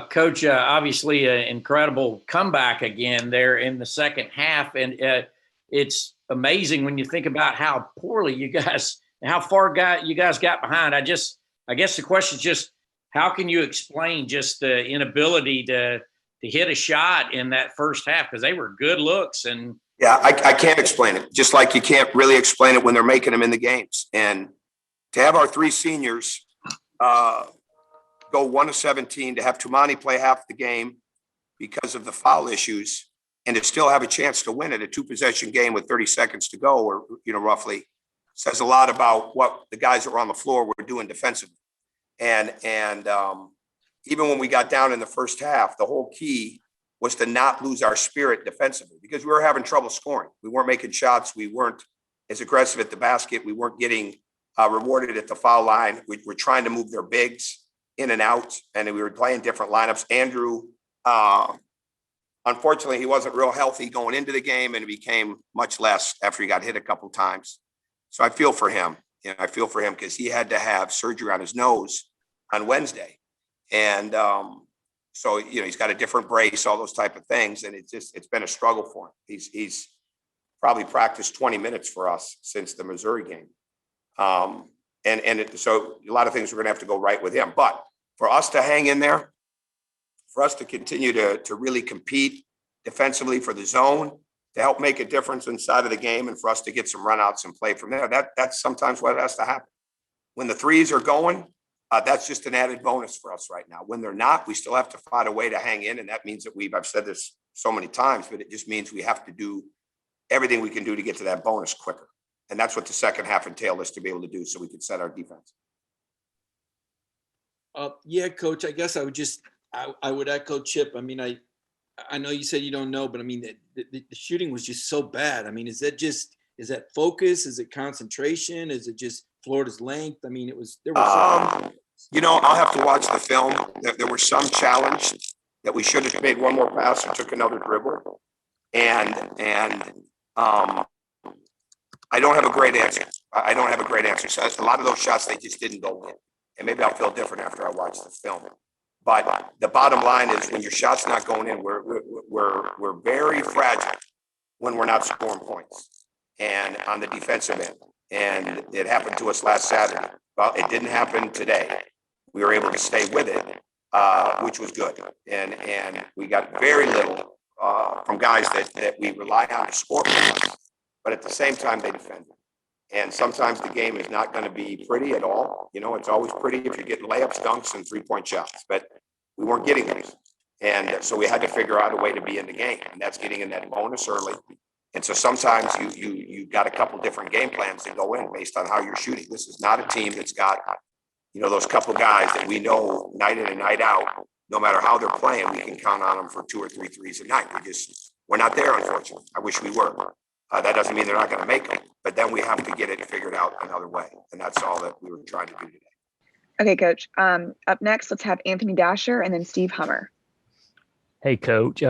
Coach, obviously an incredible comeback again there in the second half. And it's amazing when you think about how poorly you guys, how far you guys got behind. I guess the question is just, how can you explain just the inability to hit a shot in that first half? Because they were good looks. And yeah, I can't explain it. Just like you can't really explain it when they're making them in the games. And to have our three seniors go 1 of 17, to have Tumani play half the game because of the foul issues, and to still have a chance to win it, a 2-possession game with 30 seconds to go, or roughly, says a lot about what the guys that were on the floor were doing defensively. And even when we got down in the first half, the whole key was to not lose our spirit defensively, because we were having trouble scoring. We weren't making shots. We weren't as aggressive at the basket. We weren't getting rewarded at the foul line. We were trying to move their bigs in and out, and we were playing different lineups. Andrew, unfortunately, he wasn't real healthy going into the game, and it became much less after he got hit a couple of times. So I feel for him. I feel for him because he had to have surgery on his nose on Wednesday. And so, he's got a different brace, all those type of things. And it's been a struggle for him. He's probably practiced 20 minutes for us since the Missouri game. So a lot of things are going to have to go right with him. But for us to hang in there, for us to continue to really compete defensively for the zone, to help make a difference inside of the game, and for us to get some runouts and play from there, that's sometimes what has to happen. When the threes are going, that's just an added bonus for us right now. When they're not, we still have to find a way to hang in. And that means that I've said this so many times, but it just means we have to do everything we can do to get to that bonus quicker. And that's what the second half entailed us to be able to do, so we could set our defense. Yeah, Coach, I guess I would echo Chip. I mean, I know you said you don't know, but I mean, the shooting was just so bad. I mean, is that focus? Is it concentration? Is it just Florida's length? I mean, there was I'll have to watch the film. There was some challenge that we should have made one more pass or took another dribble. And I don't have a great answer. So a lot of those shots, they just didn't go in. And maybe I'll feel different after I watch the film. But the bottom line is, when your shot's not going in, we're very fragile when we're not scoring points and on the defensive end. And it happened to us last Saturday. Well, it didn't happen today. We were able to stay with it, which was good. And we got very little from guys that we rely on to score. But at the same time, they defend. And sometimes the game is not going to be pretty at all. It's always pretty if you're getting layups, dunks, and 3-point shots. But we weren't getting those. And so we had to figure out a way to be in the game. And that's getting in that bonus early. And so sometimes you got a couple different game plans to go in based on how you're shooting. This is not a team that's got, those couple guys that we know night in and night out, no matter how they're playing, we can count on them for 2 or 3 threes a night. We're not there, unfortunately. I wish we were. That doesn't mean they're not going to make them, but then we have to get it figured out another way. And that's all that we were trying to do today. Okay, Coach. Up next, let's have Anthony Dasher and then Steve Hummer. Hey, Coach.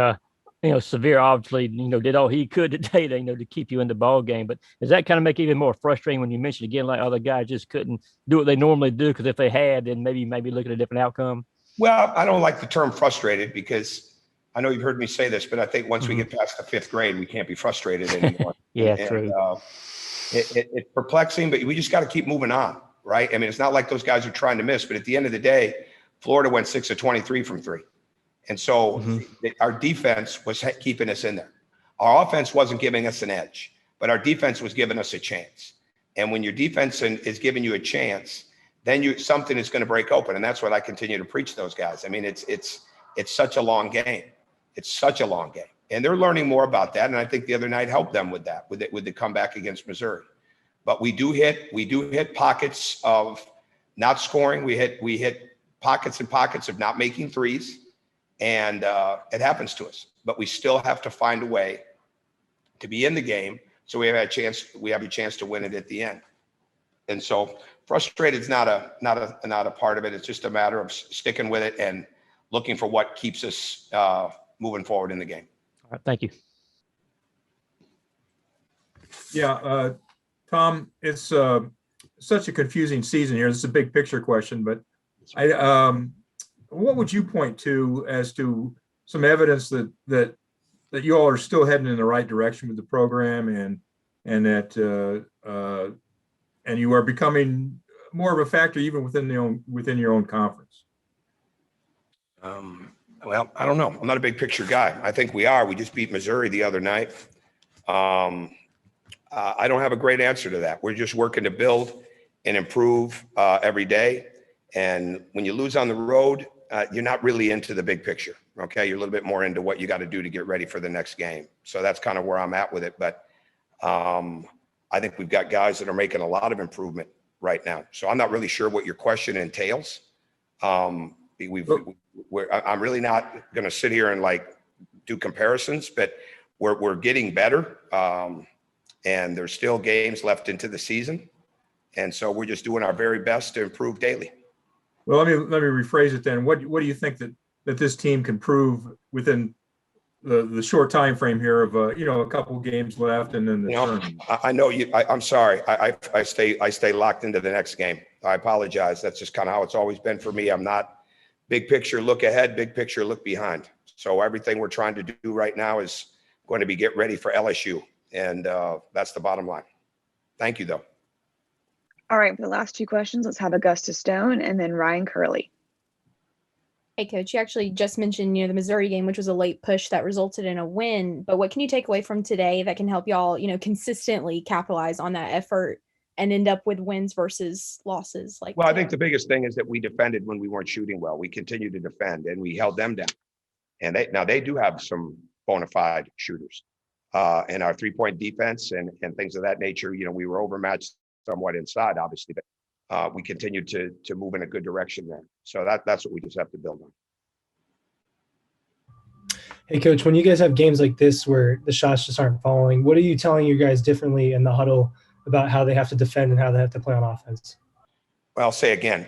Severe obviously, did all he could today, to keep you in the ball game. But does that kind of make it even more frustrating when you mentioned again, like other guys just couldn't do what they normally do? Because if they had, then maybe look at a different outcome. Well, I don't like the term frustrated, because I know you've heard me say this, but I think once we get past the 5th grade, we can't be frustrated anymore. Yeah, true. It's perplexing, but we just got to keep moving on, right? I mean, it's not like those guys are trying to miss, but at the end of the day, Florida went 6 of 23 from 3. And so our defense was keeping us in there. Our offense wasn't giving us an edge, but our defense was giving us a chance. And when your defense is giving you a chance, then something is going to break open. And that's what I continue to preach to those guys. I mean, it's such a long game. It's such a long game. And they're learning more about that. And I think the other night helped them with that, with the comeback against Missouri. But we do hit pockets of not scoring. We hit pockets and pockets of not making threes. And it happens to us. But we still have to find a way to be in the game, so we have a chance to win it at the end. And so frustrated is not a part of it. It's just a matter of sticking with it and looking for what keeps us moving forward in the game. All right, thank you. Yeah, Tom, it's such a confusing season here. This is a big picture question, but what would you point to as to some evidence that you all are still heading in the right direction with the program, and that and you are becoming more of a factor even within your own conference? Well, I don't know. I'm not a big picture guy. I think we are. We just beat Missouri the other night. I don't have a great answer to that. We're just working to build and improve every day. And when you lose on the road, you're not really into the big picture. Okay, you're a little bit more into what you got to do to get ready for the next game. So that's kind of where I'm at with it. But I think we've got guys that are making a lot of improvement right now. So I'm not really sure what your question entails. I'm really not going to sit here and like do comparisons, but we're getting better. And there's still games left into the season. And so we're just doing our very best to improve daily. Well, let me rephrase it then. What do you think that this team can prove within the short time frame here of a couple games left and then the tournament? I know you. I'm sorry. I stay locked into the next game. I apologize. That's just kind of how it's always been for me. I'm not big picture, look ahead, big picture, look behind. So everything we're trying to do right now is going to be get ready for LSU, and that's the bottom line. Thank you, though. All right, for the last two questions, let's have Augusta Stone and then Ryan Curley. Hey, Coach, you actually just mentioned, the Missouri game, which was a late push that resulted in a win. But what can you take away from today that can help y'all, consistently capitalize on that effort and end up with wins versus losses? Well, I think the biggest thing is that we defended when we weren't shooting well. We continued to defend, and we held them down. And they do have some bona fide shooters. In our three-point defense and things of that nature, we were overmatched somewhat inside, obviously, but we continued to move in a good direction there. So that's what we just have to build on. Hey, Coach, when you guys have games like this where the shots just aren't falling, what are you telling your guys differently in the huddle about how they have to defend and how they have to play on offense? Well, I'll say again,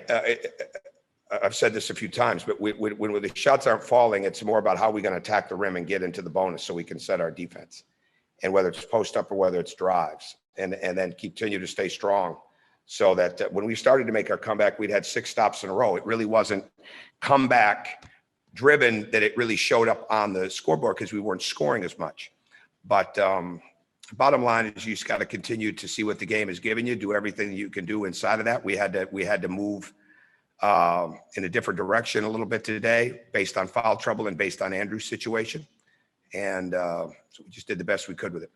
I've said this a few times, but when the shots aren't falling, it's more about how we're going to attack the rim and get into the bonus so we can set our defense. And whether it's post up or whether it's drives, and then continue to stay strong, so that when we started to make our comeback, we'd had 6 stops in a row. It really wasn't comeback driven that it really showed up on the scoreboard because we weren't scoring as much. But bottom line is you just got to continue to see what the game is giving you, do everything you can do inside of that. We had to move in a different direction a little bit today based on foul trouble and based on Andrew's situation. And so we just did the best we could with it.